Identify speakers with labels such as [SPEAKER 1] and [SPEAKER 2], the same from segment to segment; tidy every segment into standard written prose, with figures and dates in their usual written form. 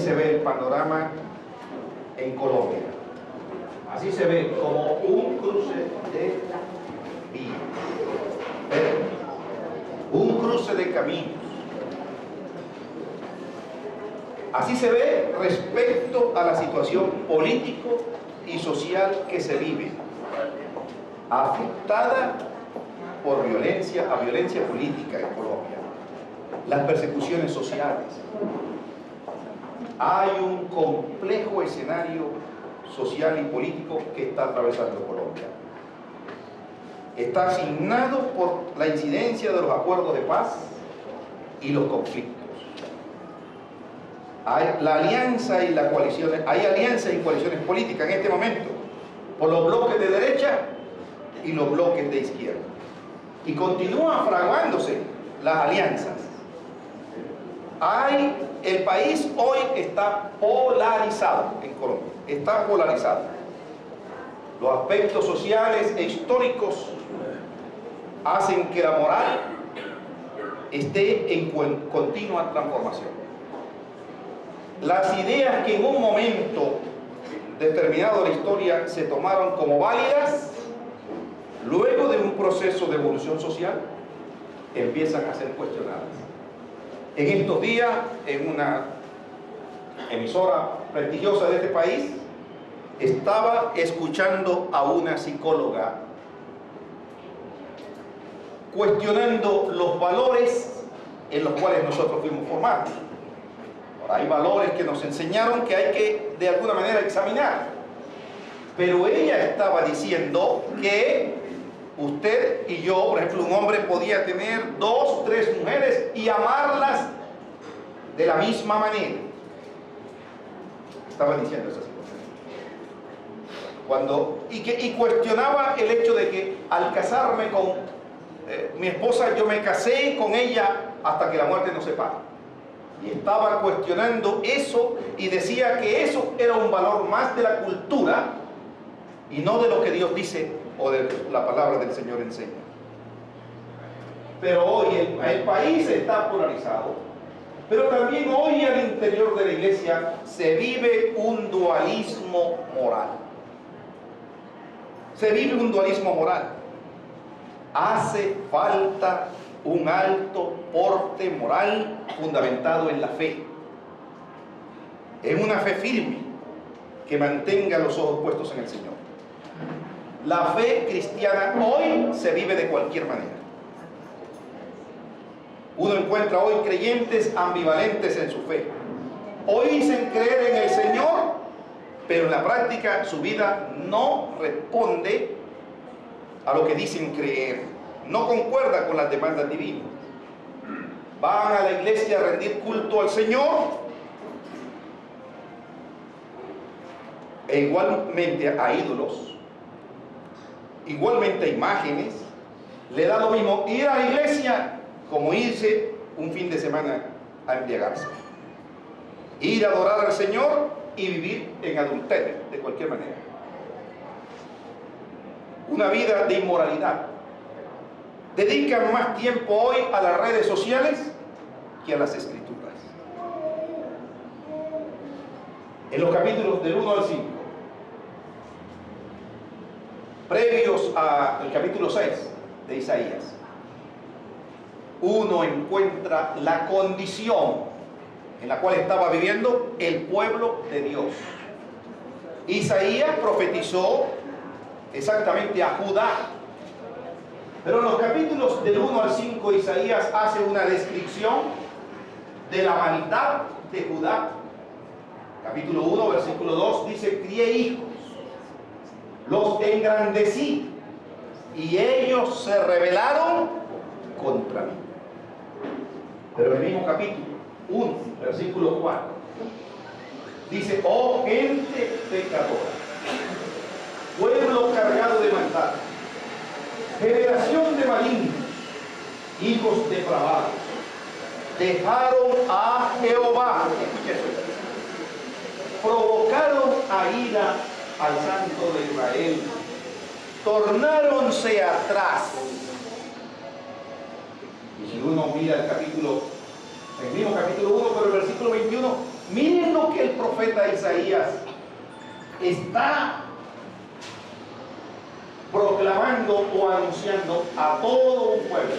[SPEAKER 1] se ve el panorama en Colombia. Así se ve como un cruce de vías, un cruce de caminos. Así se ve respecto a la situación político y social que se vive, afectada por violencia política en Colombia, las persecuciones sociales. Hay un complejo escenario social y político que está atravesando Colombia. Está asignado por la incidencia de los acuerdos de paz y los conflictos. Hay la alianza y la coalición, hay alianzas y coaliciones políticas en este momento por los bloques de derecha y los bloques de izquierda. Y continúan fraguándose las alianzas. El país hoy está polarizado en Colombia, está polarizado. Los aspectos sociales e históricos hacen que la moral esté en continua transformación. Las ideas que en un momento determinado de la historia se tomaron como válidas, luego de un proceso de evolución social, empiezan a ser cuestionadas. En estos días, en una emisora prestigiosa de este país, estaba escuchando a una psicóloga cuestionando los valores en los cuales nosotros fuimos formados. Ahora, hay valores que nos enseñaron que hay que, de alguna manera, examinar. Pero ella estaba diciendo que usted y yo, por ejemplo, un hombre podía tener 2, 3 mujeres y amarlas de la misma manera. Estaba diciendo esa situación. Y cuestionaba el hecho de que al casarme con mi esposa, yo me casé con ella hasta que la muerte nos separa. Y estaba cuestionando eso y decía que eso era un valor más de la cultura y no de lo que Dios dice o de la palabra del Señor enseña. Pero hoy el país está polarizado, pero también hoy al interior de la iglesia se vive un dualismo moral. Se vive un dualismo moral. Hace falta un alto porte moral fundamentado en la fe, en una fe firme que mantenga los ojos puestos en el Señor. La fe cristiana hoy se vive de cualquier manera. Uno encuentra hoy creyentes ambivalentes en su fe. Hoy dicen creer en el Señor, pero en la práctica su vida no responde a lo que dicen creer, no concuerda con las demandas divinas. Van a la iglesia a rendir culto al Señor e igualmente a ídolos, igualmente a imágenes. Le da lo mismo ir a la iglesia como irse un fin de semana a embriagarse, ir a adorar al Señor y vivir en adulterio de cualquier manera. Una vida de inmoralidad. Dedican más tiempo hoy a las redes sociales que a las escrituras. En los capítulos del 1 al 5, previos al capítulo 6 de Isaías, uno encuentra la condición en la cual estaba viviendo el pueblo de Dios. Isaías profetizó exactamente a Judá, pero en los capítulos del 1 al 5 Isaías hace una descripción de la maldad de Judá. Capítulo 1, versículo 2 dice: crié hijos, los engrandecí y ellos se rebelaron contra mí. Pero en el mismo capítulo 1, versículo 4 dice: oh gente pecadora, pueblo cargado de maldad, generación de malignos, hijos depravados, dejaron a Jehová, provocaron a ira al Santo de Israel, tornáronse atrás. Y si uno mira el mismo capítulo 1, pero el versículo 21, miren lo que el profeta Isaías está proclamando o anunciando a todo un pueblo.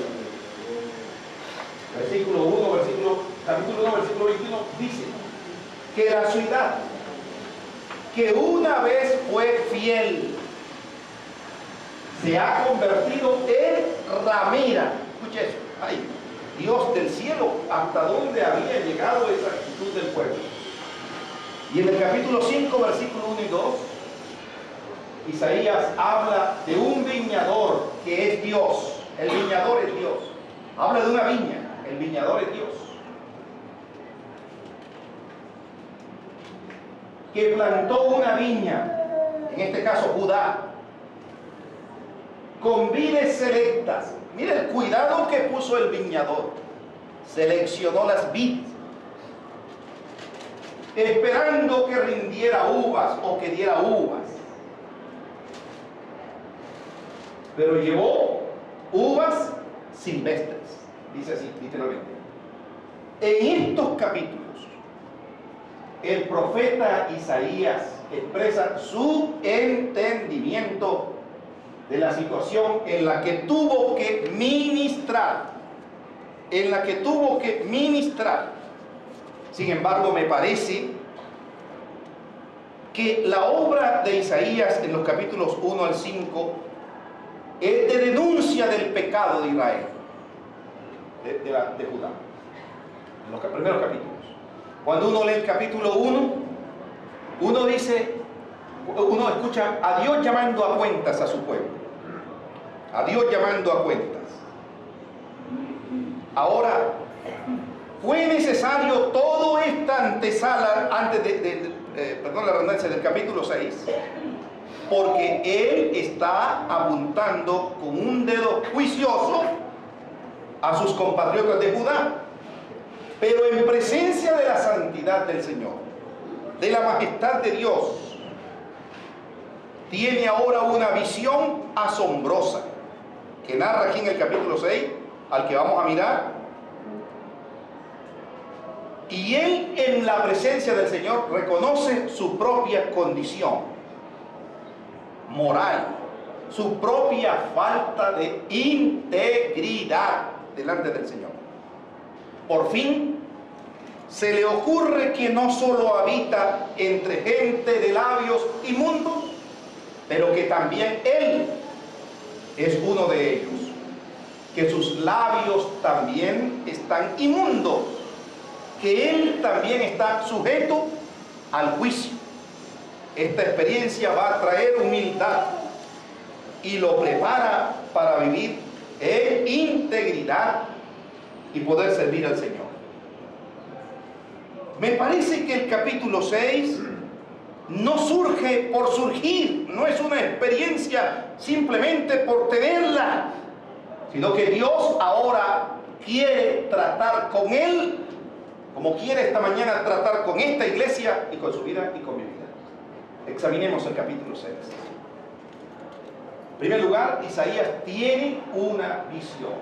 [SPEAKER 1] Capítulo 1, versículo 21 dice que la ciudad que una vez fue fiel se ha convertido en ramera. Escuche eso. Ay, Dios del cielo, ¿hasta dónde había llegado esa actitud del pueblo? Y en el capítulo 5, versículo 1 y 2, Isaías habla de un viñador que es Dios. El viñador es Dios. Habla de una viña. El viñador es Dios. Que plantó una viña, en este caso Judá, con vides selectas. Mira el cuidado que puso el viñador. Seleccionó las vides, esperando que rindiera uvas o que diera uvas. Pero llevó uvas silvestres, dice así, literalmente. En estos capítulos, el profeta Isaías expresa su entendimiento de la situación en la que tuvo que ministrar. Sin embargo, me parece que la obra de Isaías en los capítulos 1 al 5 es de denuncia del pecado de Israel, de Judá, en los primeros capítulos. Cuando uno lee el capítulo 1, uno escucha a Dios llamando a cuentas a su pueblo. A Dios llamando a cuentas. Ahora, fue necesario toda esta antesala antes la redundancia del capítulo 6, porque Él está apuntando con un dedo juicioso a sus compatriotas de Judá, pero en presencia de la santidad del Señor, de la majestad de Dios, tiene ahora una visión asombrosa que narra aquí en el capítulo 6, al que vamos a mirar. Y él, en la presencia del Señor, reconoce su propia condición moral, su propia falta de integridad delante del Señor. Por fin se le ocurre que no solo habita entre gente de labios inmundos, pero que también él es uno de ellos, que sus labios también están inmundos, que él también está sujeto al juicio. Esta experiencia va a traer humildad y lo prepara para vivir en integridad y poder servir al Señor. Me parece que el capítulo 6 no surge por surgir, no es una experiencia simplemente por tenerla, sino que Dios ahora quiere tratar con él, como quiere esta mañana tratar con esta iglesia y con su vida y con mi vida. Examinemos el capítulo 6. En primer lugar, Isaías tiene una visión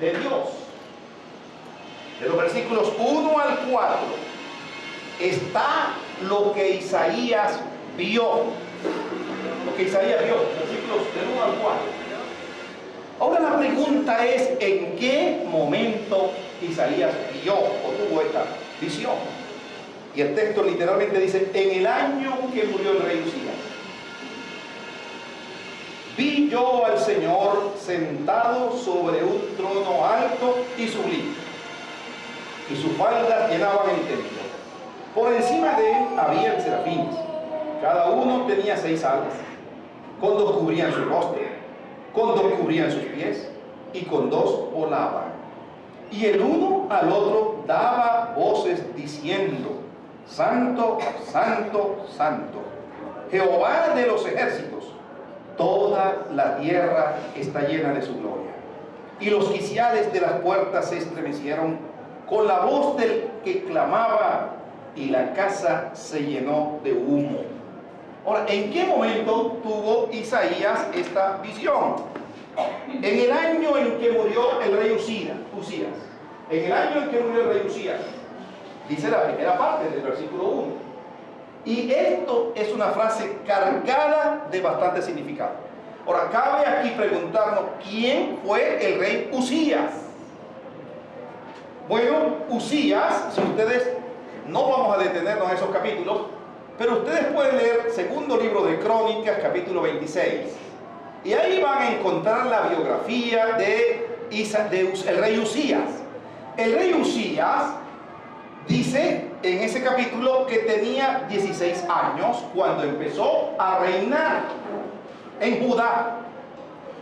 [SPEAKER 1] de Dios. De los versículos 1 al 4 está lo que Isaías vio. Lo que Isaías vio, versículos del 1 al 4. Ahora la pregunta es, ¿en qué momento Isaías vio o tuvo esta visión? Y el texto literalmente dice, en el año que murió el rey Usías, vi yo al Señor sentado sobre un trono alto y sublime, y sus faldas llenaban el templo. Por encima de él había serafines, cada uno tenía 6 alas, con 2 cubrían su rostro, con 2 cubrían sus pies, y con 2 volaban. Y el uno al otro daba voces diciendo, Santo, Santo, Santo, Jehová de los ejércitos, toda la tierra está llena de su gloria. Y los quiciales de las puertas se estremecieron con la voz del que clamaba, y la casa se llenó de humo. Ahora, ¿en qué momento tuvo Isaías esta visión? En el año en que murió el rey Usías. En el año en que murió el rey Usías. Dice la primera parte del versículo 1. Y esto es una frase cargada de bastante significado. Ahora, cabe aquí preguntarnos, ¿quién fue el rey Uzías? Bueno, Uzías, si ustedes, no vamos a detenernos en esos capítulos, pero ustedes pueden leer segundo libro de Crónicas, capítulo 26. Y ahí van a encontrar la biografía el rey Uzías. El rey Uzías dice en ese capítulo que tenía 16 años cuando empezó a reinar en Judá.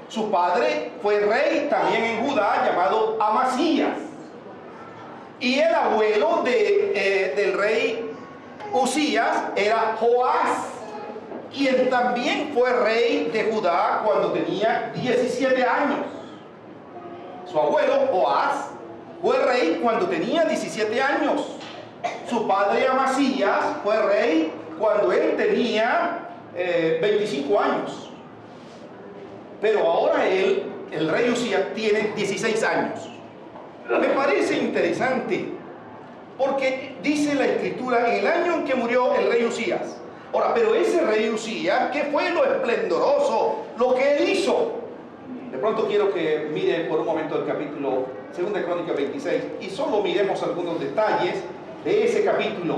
[SPEAKER 1] Su padre fue rey también en Judá, llamado Amasías. Y el abuelo del rey Uzías era Joás, quien también fue rey de Judá cuando tenía 17 años. Su abuelo Joás fue rey cuando tenía 17 años. Su padre Amasías fue rey cuando él tenía 25 años. Pero ahora el rey Uzías, tiene 16 años. Me parece interesante porque dice la escritura en el año en que murió el rey Uzías. Ahora, pero ese rey Uzías, ¿qué fue lo esplendoroso, lo que él hizo? De pronto quiero que mire por un momento el capítulo 2 de Crónicas 26 y solo miremos algunos detalles de ese capítulo.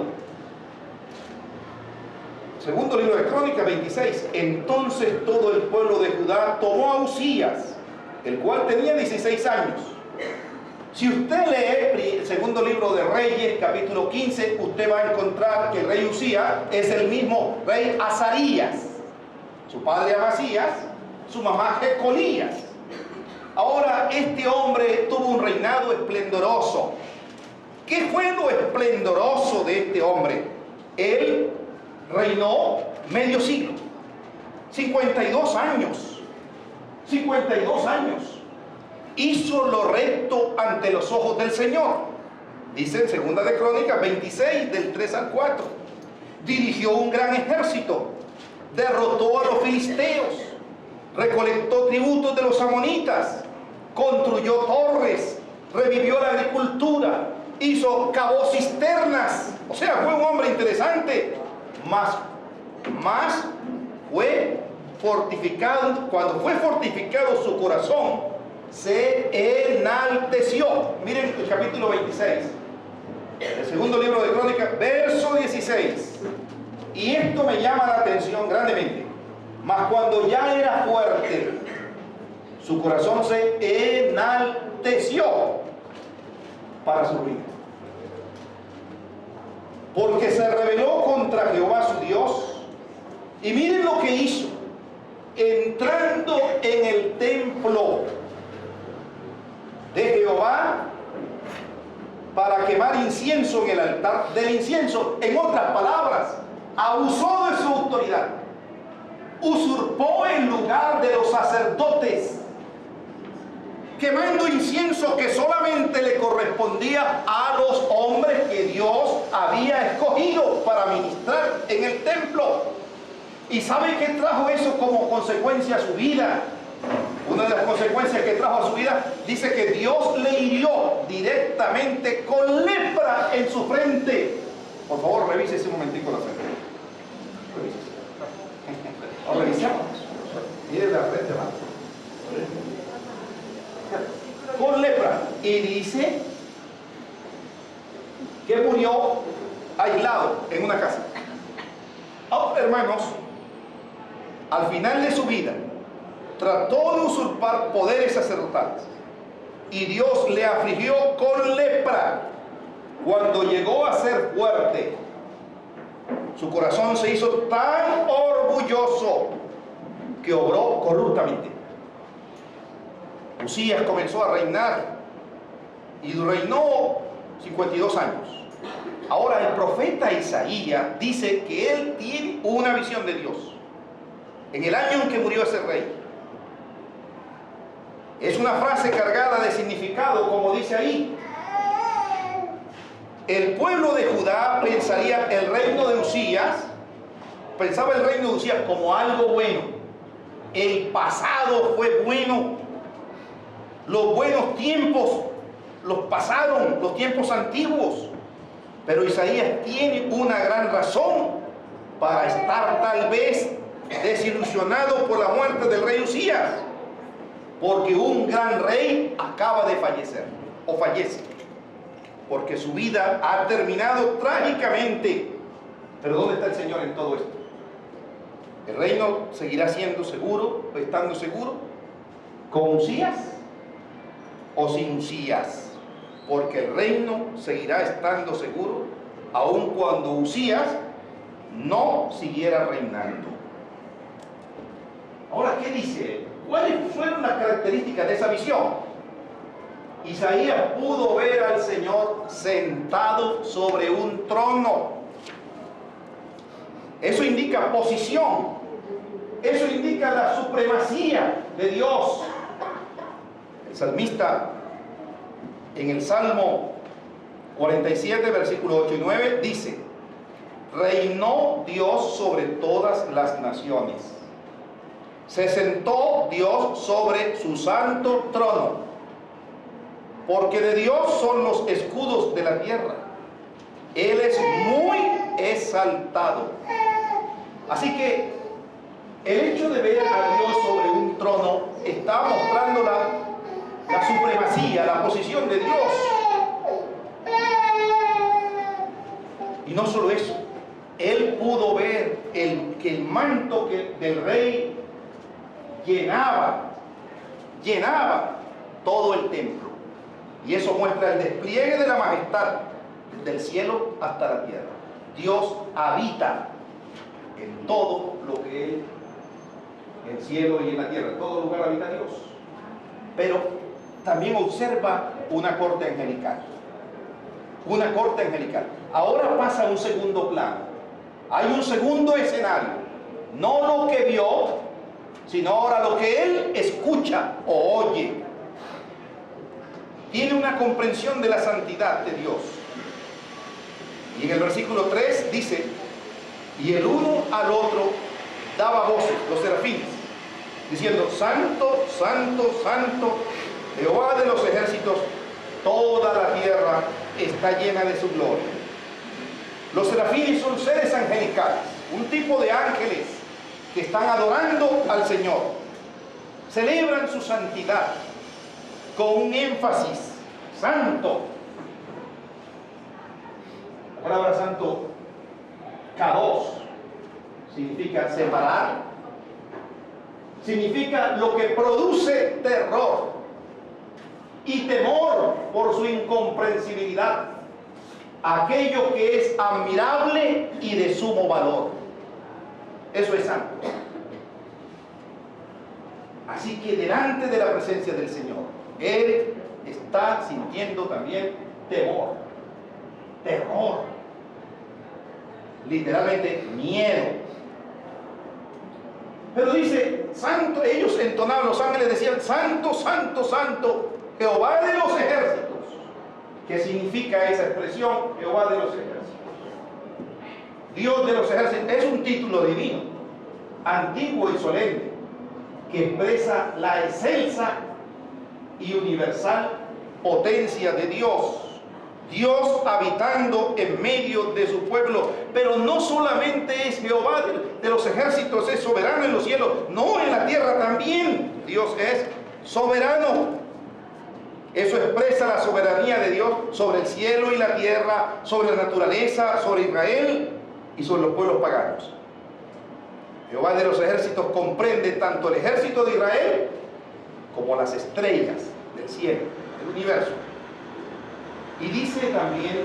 [SPEAKER 1] Segundo libro de Crónicas 26. Entonces todo el pueblo de Judá tomó a Uzías, el cual tenía 16 años. Si usted lee el segundo libro de Reyes, capítulo 15, usted va a encontrar que el rey Uzías es el mismo rey Azarías. Su padre Amasías, su mamá Jecolías. Ahora, este hombre tuvo un reinado esplendoroso. ¿Qué fue lo esplendoroso de este hombre? Él reinó medio siglo, 52 años. 52 años. Hizo lo recto ante los ojos del Señor. Dice en 2 de Crónicas 26, del 3 al 4. Dirigió un gran ejército, derrotó a los filisteos, recolectó tributos de los amonitas, construyó torres, revivió la agricultura, cavó cisternas. O sea, fue un hombre interesante. Más fue fortificado. Cuando fue fortificado su corazón, se enalteció. Miren el capítulo 26, el segundo libro de Crónicas, verso 16. Y esto me llama la atención grandemente. Mas cuando ya era fuerte, su corazón se enalteció para su ruina, porque se rebeló contra Jehová su Dios. Y miren lo que hizo. Entrando en el templo de Jehová para quemar incienso en el altar del incienso. En otras palabras, abusó de su autoridad, usurpó el lugar de los sacerdotes, quemando incienso que solamente le correspondía a los hombres que Dios había escogido para ministrar en el templo. ¿Y sabe qué trajo eso como consecuencia a su vida? Una de las consecuencias que trajo a su vida, dice que Dios le hirió directamente con lepra en su frente. Por favor, revise ese momentico la frente. Revise. ¿O revisamos? Mire la frente, ¿va? Con lepra. Y dice que murió aislado en una casa. Ahora, hermanos, al final de su vida, trató de usurpar poderes sacerdotales y Dios le afligió con lepra. Cuando llegó a ser fuerte, su corazón se hizo tan orgulloso que obró corruptamente. Uzías comenzó a reinar y reinó 52 años. Ahora el profeta Isaías dice que él tiene una visión de Dios en el año en que murió ese rey. Es una frase cargada de significado, como dice ahí. El pueblo de Judá pensaría el reino de Uzías, pensaba el reino de Uzías como algo bueno. El pasado fue bueno. Los buenos tiempos los pasaron, los tiempos antiguos. Pero Isaías tiene una gran razón para estar tal vez desilusionado por la muerte del rey Usías, porque un gran rey acaba de fallecer, o fallece, porque su vida ha terminado trágicamente. Pero ¿dónde está el Señor en todo esto? ¿El reino seguirá siendo seguro, o estando seguro, con Usías o sin Usías? Porque el reino seguirá estando seguro aun cuando Usías no siguiera reinando. Ahora, ¿qué dice él? ¿Cuáles fueron las características de esa visión? Isaías pudo ver al Señor sentado sobre un trono. Eso indica posición. Eso indica la supremacía de Dios. El salmista en el Salmo 47, versículos 8 y 9 dice: reinó Dios sobre todas las naciones. Se sentó Dios sobre su santo trono. Porque de Dios son los escudos de la tierra. Él es muy exaltado. Así que el hecho de ver a Dios sobre un trono está mostrando la supremacía, la posición de Dios. Y no solo eso, él pudo ver que el manto del rey llenaba todo el templo. Y eso muestra el despliegue de la majestad del cielo hasta la tierra. Dios habita en todo lo que es en el cielo y en la tierra. En todo lugar habita Dios. Pero también observa una corte angelical. Una corte angelical. Ahora pasa a un segundo plano. Hay un segundo escenario. No lo que vio, sino ahora lo que él escucha o oye. Tiene una comprensión de la santidad de Dios. Y en el versículo 3 dice: y el uno al otro daba voces, los serafines, diciendo: santo, santo, santo, Jehová de los ejércitos, toda la tierra está llena de su gloria. Los serafines son seres angelicales, un tipo de ángeles que están adorando al Señor. Celebran su santidad con un énfasis: santo. La palabra santo, kados, significa separar, significa lo que produce terror y temor por su incomprensibilidad, aquello que es admirable y de sumo valor. Eso es santo. Así que delante de la presencia del Señor, él está sintiendo también temor, terror, literalmente miedo. Pero dice: santo. Ellos entonaban, los ángeles decían: santo, santo, santo, Jehová de los ejércitos. ¿Qué significa esa expresión? Jehová de los ejércitos. Dios de los ejércitos es un título divino, antiguo y solemne, que expresa la excelsa y universal potencia de Dios. Dios habitando en medio de su pueblo. Pero no solamente es Jehová de los ejércitos, es soberano en los cielos, no, en la tierra también Dios es soberano. Eso expresa la soberanía de Dios sobre el cielo y la tierra, sobre la naturaleza, sobre Israel y sobre los pueblos paganos. Jehová de los ejércitos comprende tanto el ejército de Israel como las estrellas del cielo, del universo. Y dice también,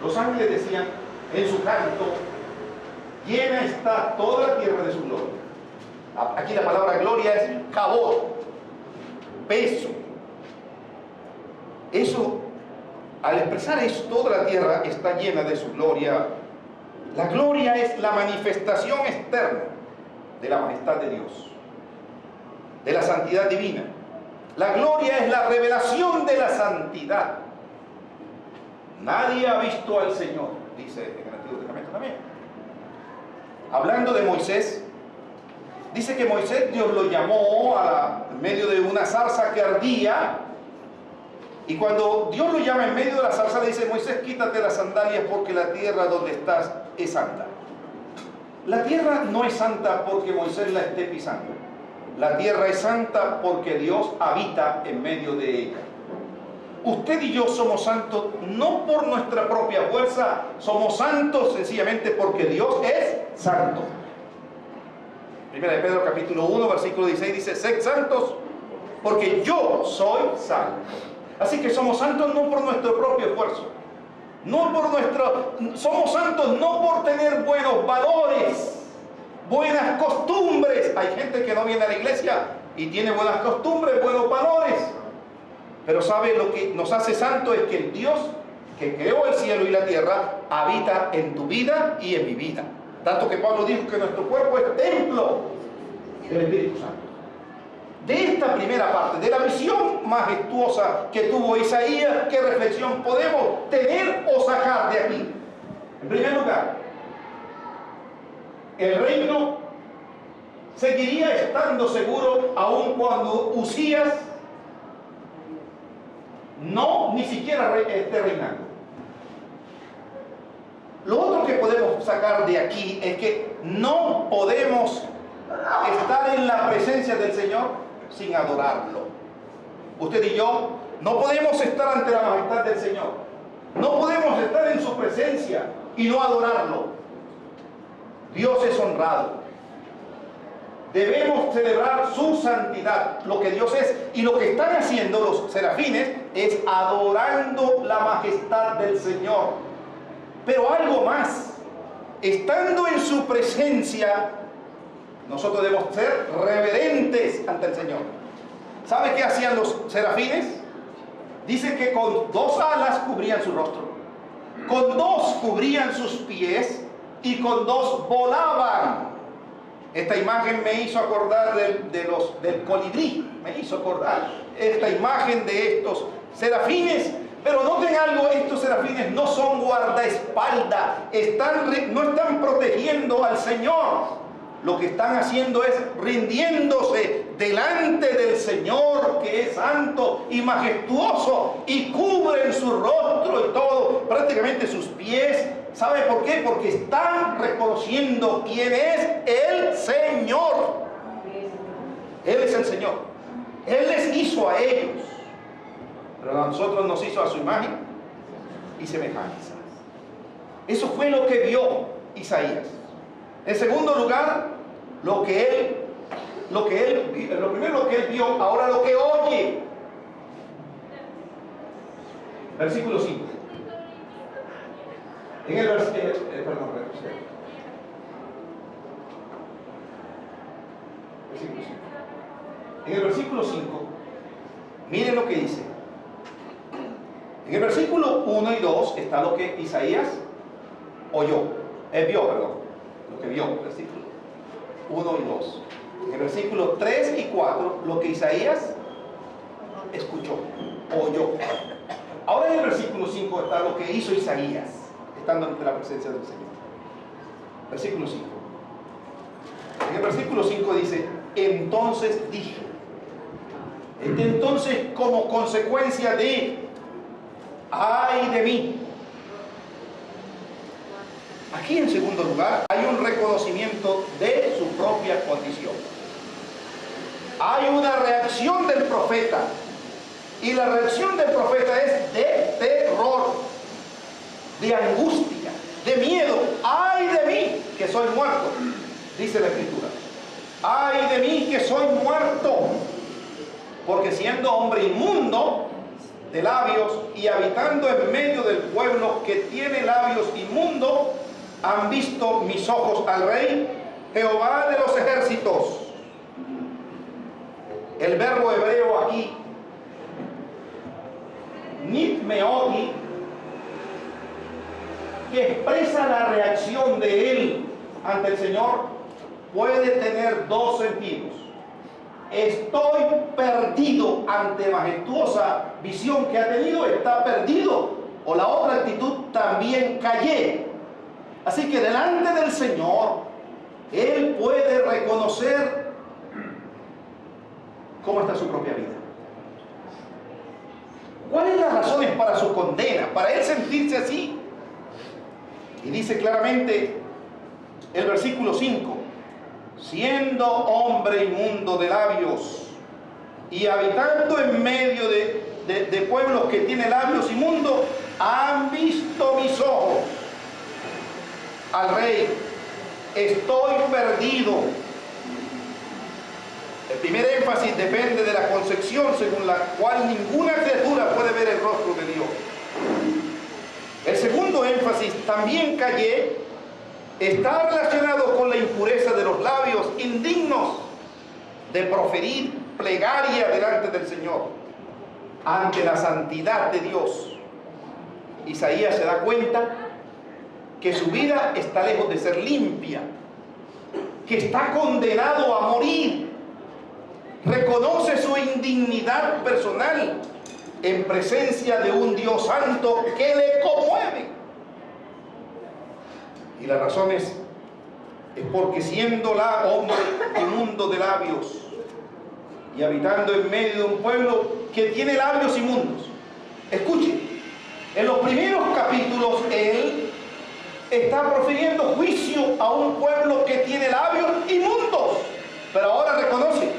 [SPEAKER 1] los ángeles decían en su canto: llena está toda la tierra de su gloria. Aquí la palabra gloria es kabod, peso. Eso, al expresar eso, toda la tierra está llena de su gloria. La gloria es la manifestación externa de la majestad de Dios, de la santidad divina. La gloria es la revelación de la santidad. Nadie ha visto al Señor, dice en el Antiguo Testamento también. Hablando de Moisés, dice que Moisés, Dios lo llamó en medio de una zarza que ardía, Y cuando Dios lo llama en medio de la zarza, le dice: Moisés, quítate las sandalias porque la tierra donde estás es santa. La tierra no es santa porque Moisés la esté pisando. La tierra es santa porque Dios habita en medio de ella. Usted y yo somos santos no por nuestra propia fuerza, somos santos sencillamente porque Dios es santo. Primera de Pedro capítulo 1 versículo 16 dice: sed santos porque yo soy santo. Así que somos santos no por nuestro propio esfuerzo, somos santos no por tener buenos valores, buenas costumbres. Hay gente que no viene a la iglesia y tiene buenas costumbres, buenos valores. Pero ¿sabe lo que nos hace santo? Es que el Dios que creó el cielo y la tierra habita en tu vida y en mi vida. Tanto que Pablo dijo que nuestro cuerpo es templo del Espíritu Santo. De esta primera parte, de la visión majestuosa que tuvo Isaías, ¿qué reflexión podemos tener o sacar de aquí? En primer lugar, el reino seguiría estando seguro aun cuando Usías ni siquiera esté reinando. Lo otro que podemos sacar de aquí es que no podemos estar en la presencia del Señor sin adorarlo. Usted y yo no podemos estar ante la majestad del Señor, no podemos estar en su presencia y no adorarlo. Dios es honrado. Debemos celebrar su santidad, lo que Dios es, y lo que están haciendo los serafines es adorando la majestad del Señor. Pero algo más, estando en su presencia, nosotros debemos ser reverentes ante el Señor. ¿Sabe qué hacían los serafines? Dice que con 2 alas cubrían su rostro, con 2 cubrían sus pies y con 2 volaban. Esta imagen me hizo acordar del colibrí, me hizo acordar esta imagen de estos serafines. Pero noten algo, estos serafines no son guardaespaldas, no están protegiendo al Señor. Lo que están haciendo es rindiéndose delante del Señor, que es santo y majestuoso, y cubren su rostro y todo, prácticamente sus pies. ¿Sabe por qué? Porque están reconociendo quién es el Señor. Él es el Señor. Él les hizo a ellos, pero a nosotros nos hizo a su imagen y semejanza. Eso fue lo que vio Isaías. En segundo lugar, lo primero lo que él vio, ahora lo que oye. Versículo 5. En el versículo 5, miren lo que dice. En el versículo 1 y 2 está lo que Isaías vio, lo que vio, versículo 1 y 2. En el versículo 3 y 4, lo que Isaías escuchó, oyó. Ahora en el versículo 5 está lo que hizo Isaías, estando ante la presencia del Señor. Versículo 5. En el versículo 5 dice: entonces dije. Entonces, como consecuencia de ay de mí. Aquí en segundo lugar hay un reconocimiento de su propia condición. Hay una reacción del profeta, y la reacción del profeta es de terror, de angustia, de miedo. ¡Ay de mí, que soy muerto!, dice la Escritura. ¡Ay de mí, que soy muerto! Porque siendo hombre inmundo de labios y habitando en medio del pueblo que tiene labios inmundos, han visto mis ojos al Rey, Jehová de los ejércitos. El verbo hebreo aquí, nitmeoti, que expresa la reacción de él ante el Señor, puede tener 2 sentidos. Estoy perdido ante majestuosa visión que ha tenido, está perdido. O la otra actitud, también callé. Así que delante del Señor, él puede reconocer cómo está su propia vida. ¿Cuáles las razones para su condena? Para él sentirse así. Y dice claramente el versículo 5, siendo hombre inmundo de labios y habitando en medio de pueblos que tienen labios inmundos, han visto mis ojos al rey, estoy perdido. El primer énfasis depende de la concepción según la cual ninguna criatura puede ver el rostro de Dios. El segundo énfasis, también callé, está relacionado con la impureza de los labios, indignos de proferir plegaria delante del Señor, ante la santidad de Dios. Isaías se da cuenta que su vida está lejos de ser limpia, que está condenado a morir. Reconoce su indignidad personal en presencia de un Dios santo que le conmueve. Y la razón es porque siendo hombre inmundo de labios y habitando en medio de un pueblo que tiene labios inmundos. Escuche, en los primeros capítulos él está profiriendo juicio a un pueblo que tiene labios inmundos, pero ahora reconoce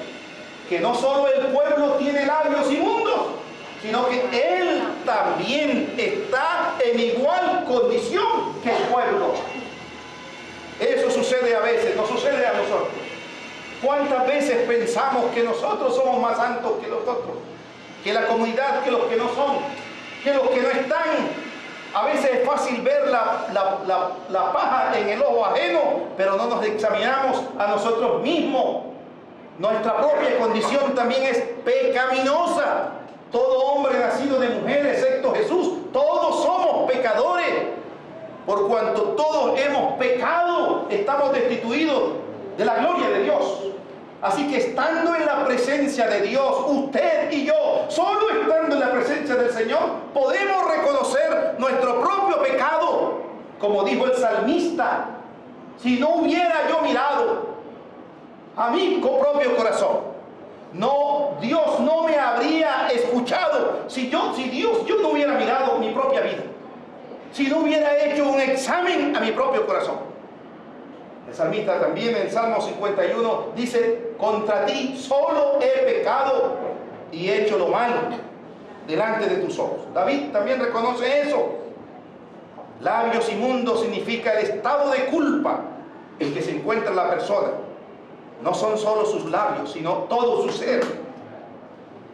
[SPEAKER 1] que no solo el pueblo tiene labios inmundos, sino que él también está en igual condición que el pueblo. Eso sucede a veces, no sucede a nosotros. ¿Cuántas veces pensamos que nosotros somos más santos que los otros? Que la comunidad, que los que no son, que los que no están. A veces es fácil ver la paja en el ojo ajeno, pero no nos examinamos a nosotros mismos. Nuestra propia condición también es pecaminosa. Todo hombre nacido de mujer, excepto Jesús, todos somos pecadores. Por cuanto todos hemos pecado, estamos destituidos de la gloria de Dios. Así que estando en la presencia de Dios, usted y yo, solo estando en la presencia del Señor, podemos reconocer nuestro propio pecado. Como dijo el salmista, si no hubiera yo mirado a mi propio corazón, Dios no me habría escuchado. Si yo no hubiera mirado mi propia vida, si no hubiera hecho un examen a mi propio corazón. El salmista también en el Salmo 51 dice, contra ti solo he pecado y he hecho lo malo delante de tus ojos. David también reconoce eso. Labios inmundos significa el estado de culpa en que se encuentra la persona. No son solo sus labios, sino todo su ser.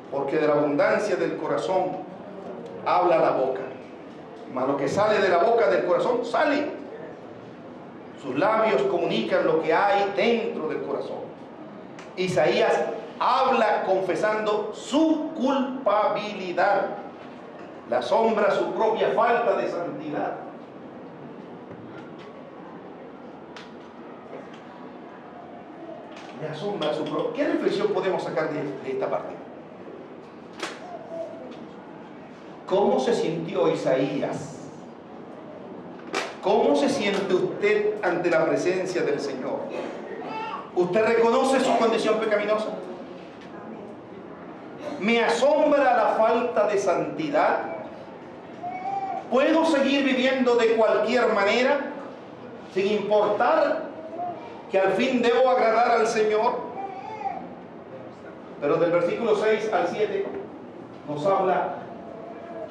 [SPEAKER 1] Porque de la abundancia del corazón habla la boca. Mas lo que sale de la boca del corazón sale. Sus labios comunican lo que hay dentro del corazón. Isaías habla confesando su culpabilidad. Le asombra su propia falta de santidad. Le asombra su propia... ¿Qué reflexión podemos sacar de esta parte? ¿Cómo se sintió Isaías? ¿Cómo se siente usted ante la presencia del Señor? ¿Usted reconoce su condición pecaminosa? ¿Me asombra la falta de santidad? ¿Puedo seguir viviendo de cualquier manera sin importar que al fin debo agradar al Señor? Pero del versículo 6 al 7 nos habla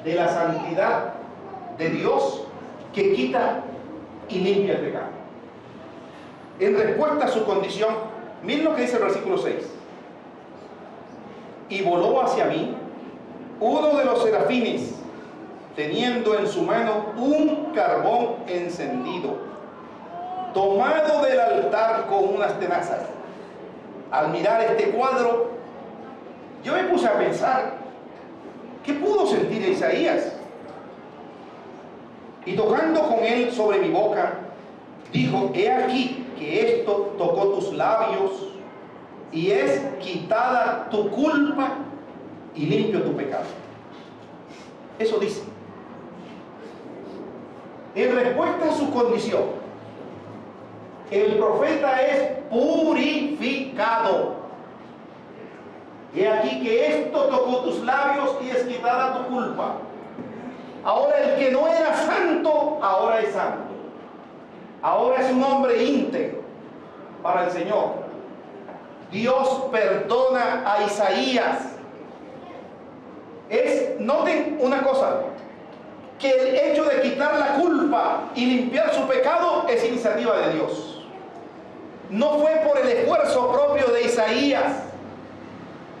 [SPEAKER 1] de la santidad de Dios que quita y limpia el pecado. En respuesta a su condición, miren lo que dice el versículo 6. Y voló hacia mí uno de los serafines, teniendo en su mano un carbón encendido, tomado del altar con unas tenazas. Al mirar este cuadro, yo me puse a pensar, ¿qué pudo sentir Isaías? Y tocando con él sobre mi boca, dijo, he aquí que esto tocó tus labios y es quitada tu culpa y limpio tu pecado. Eso dice. En respuesta a su condición, el profeta es purificado. He aquí que esto tocó tus labios y es quitada tu culpa. Ahora el que no era santo, ahora es santo. Ahora es un hombre íntegro para el Señor. Dios perdona a Isaías. Noten una cosa, que el hecho de quitar la culpa y limpiar su pecado es iniciativa de Dios. No fue por el esfuerzo propio de Isaías.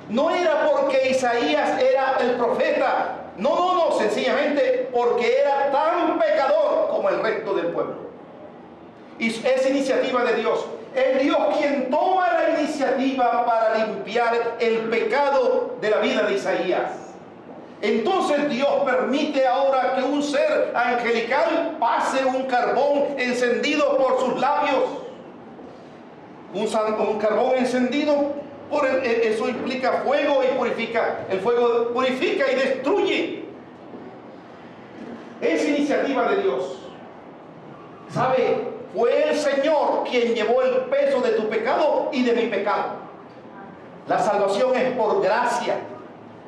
[SPEAKER 1] No era porque Isaías era el profeta. No, sencillamente porque era tan pecador como el resto del pueblo. Y es iniciativa de Dios. Es Dios quien toma la iniciativa para limpiar el pecado de la vida de Isaías. Entonces Dios permite ahora que un ser angelical pase un carbón encendido por sus labios. Un carbón encendido, eso implica fuego y purifica. El fuego purifica y destruye. Es iniciativa de Dios. ¿Sabe? Fue el Señor quien llevó el peso de tu pecado y de mi pecado. La salvación es por gracia.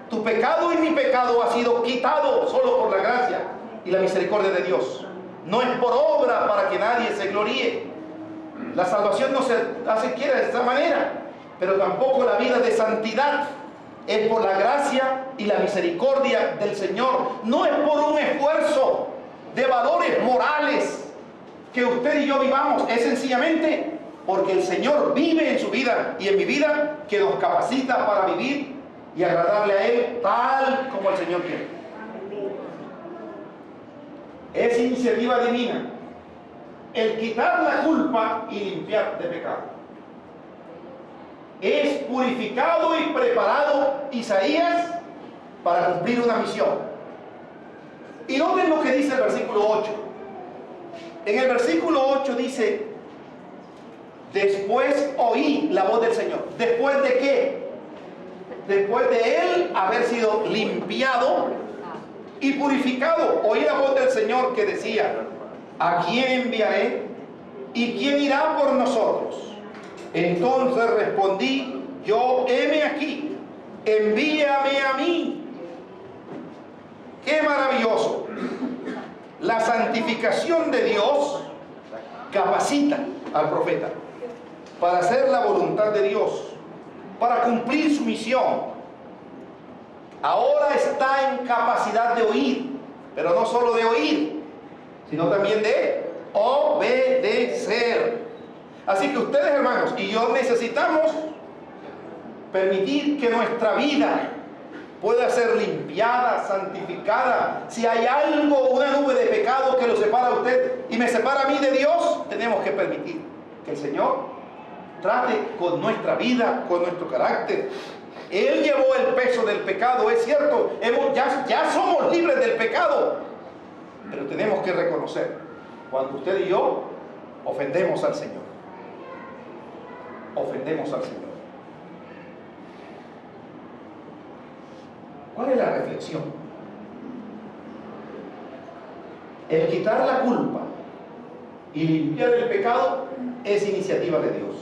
[SPEAKER 1] Tu pecado y mi pecado ha sido quitado solo por la gracia y la misericordia de Dios. No es por obra para que nadie se gloríe. La salvación no se hace quiera de esta manera, pero tampoco la vida de santidad. Es por la gracia y la misericordia del Señor. No es por un esfuerzo de valores morales que usted y yo vivamos. Es sencillamente porque el Señor vive en su vida y en mi vida, que nos capacita para vivir y agradarle a Él tal como el Señor quiere. Es iniciativa divina el quitar la culpa y limpiar de pecado. Es purificado y preparado Isaías para cumplir una misión. Y noten lo que dice el versículo 8. En el versículo 8 dice: después oí la voz del Señor. ¿Después de qué? Después de él haber sido limpiado y purificado, oí la voz del Señor que decía: ¿a quién enviaré? ¿Y quién irá por nosotros? Entonces respondí yo: heme aquí, envíame a mí. ¡Qué maravilloso! La santificación de Dios capacita al profeta para hacer la voluntad de Dios, para cumplir su misión. Ahora está en capacidad de oír, pero no solo de oír, sino también de obedecer. Así que ustedes, hermanos, y yo necesitamos permitir que nuestra vida pueda ser limpiada, santificada. Si hay algo, una nube de pecado que lo separa a usted y me separa a mí de Dios, tenemos que permitir que el Señor trate con nuestra vida, con nuestro carácter. Él llevó el peso del pecado, es cierto, ya somos libres del pecado, pero tenemos que reconocer cuando usted y yo ofendemos al Señor. Ofendemos al Señor. ¿Cuál es la reflexión? El quitar la culpa y limpiar el pecado es iniciativa de Dios.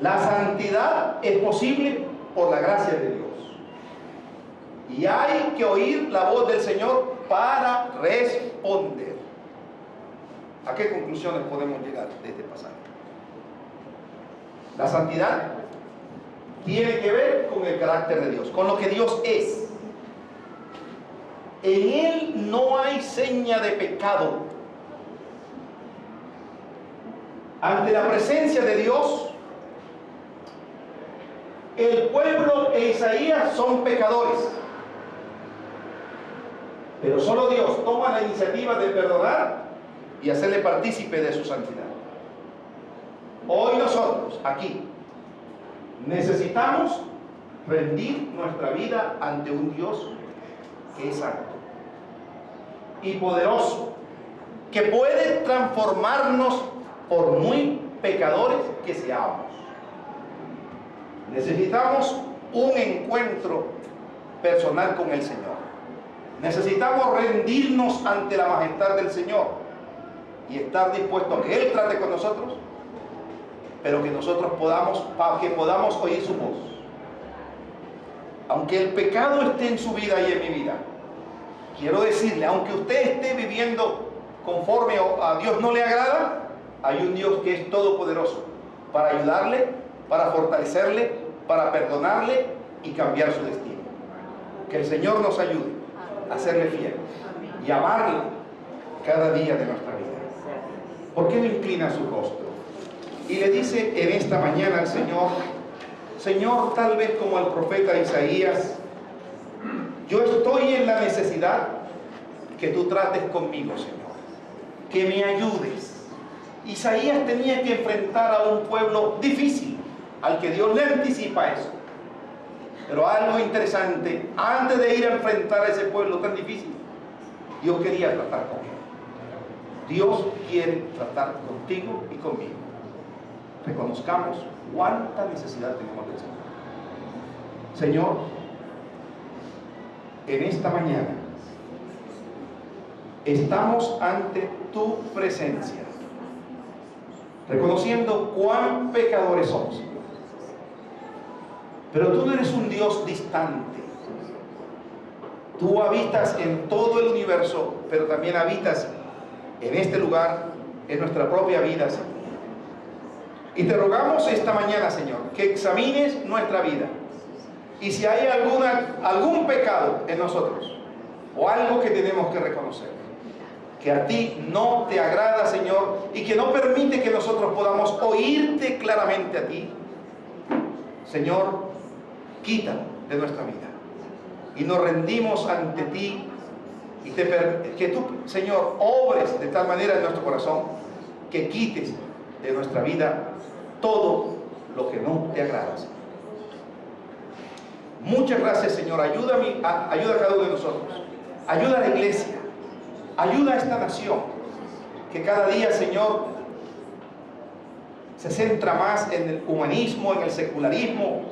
[SPEAKER 1] La santidad es posible por la gracia de Dios. Y hay que oír la voz del Señor para responder. ¿A qué conclusiones podemos llegar de este pasaje? La santidad tiene que ver con el carácter de Dios, con lo que Dios es. En Él no hay seña de pecado. Ante la presencia de Dios, el pueblo e Isaías son pecadores. Pero solo Dios toma la iniciativa de perdonar y hacerle partícipe de su santidad. Hoy nosotros, aquí, necesitamos rendir nuestra vida ante un Dios que es santo y poderoso, que puede transformarnos por muy pecadores que seamos. Necesitamos un encuentro personal con el Señor. Necesitamos rendirnos ante la majestad del Señor y estar dispuestos a que Él trate con nosotros, pero que nosotros podamos oír su voz. Aunque el pecado esté en su vida y en mi vida, quiero decirle, aunque usted esté viviendo conforme a Dios no le agrada, hay un Dios que es todopoderoso para ayudarle, para fortalecerle, para perdonarle y cambiar su destino. Que el Señor nos ayude a serle fiel y amarle cada día de nuestra vida. ¿Por qué no inclina su rostro? Y le dice en esta mañana al Señor: Señor, tal vez como el profeta Isaías, yo estoy en la necesidad que tú trates conmigo, Señor, que me ayudes. Isaías tenía que enfrentar a un pueblo difícil, al que Dios le anticipa eso. Pero algo interesante, antes de ir a enfrentar a ese pueblo tan difícil, Dios quería tratar con él. Dios quiere tratar contigo y conmigo. Reconozcamos cuánta necesidad tenemos del Señor. Señor, en esta mañana estamos ante tu presencia, reconociendo cuán pecadores somos. Pero tú no eres un Dios distante. Tú habitas en todo el universo, pero también habitas en este lugar, en nuestra propia vida, Señor. Y te rogamos esta mañana, Señor, que examines nuestra vida. Y si hay algún pecado en nosotros, o algo que tenemos que reconocer, que a ti no te agrada, Señor, y que no permite que nosotros podamos oírte claramente a ti, Señor, quita de nuestra vida. Y nos rendimos ante ti, y que tú, Señor, obres de tal manera en nuestro corazón que quites de nuestra vida todo lo que no te agrada, Señor. Muchas gracias, Señor. Ayuda a cada uno de nosotros. Ayuda a la iglesia. Ayuda a esta nación, que cada día, Señor, se centra más en el humanismo, en el secularismo,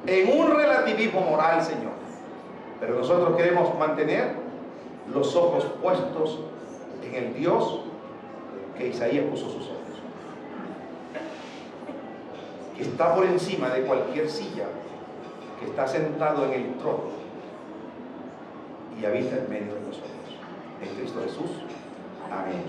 [SPEAKER 1] en un relativismo moral, Señor. Pero nosotros queremos mantener los ojos puestos en el Dios que Isaías puso sus ojos, que está por encima de cualquier silla, que está sentado en el trono y habita en medio de nosotros. En Cristo Jesús. Amén.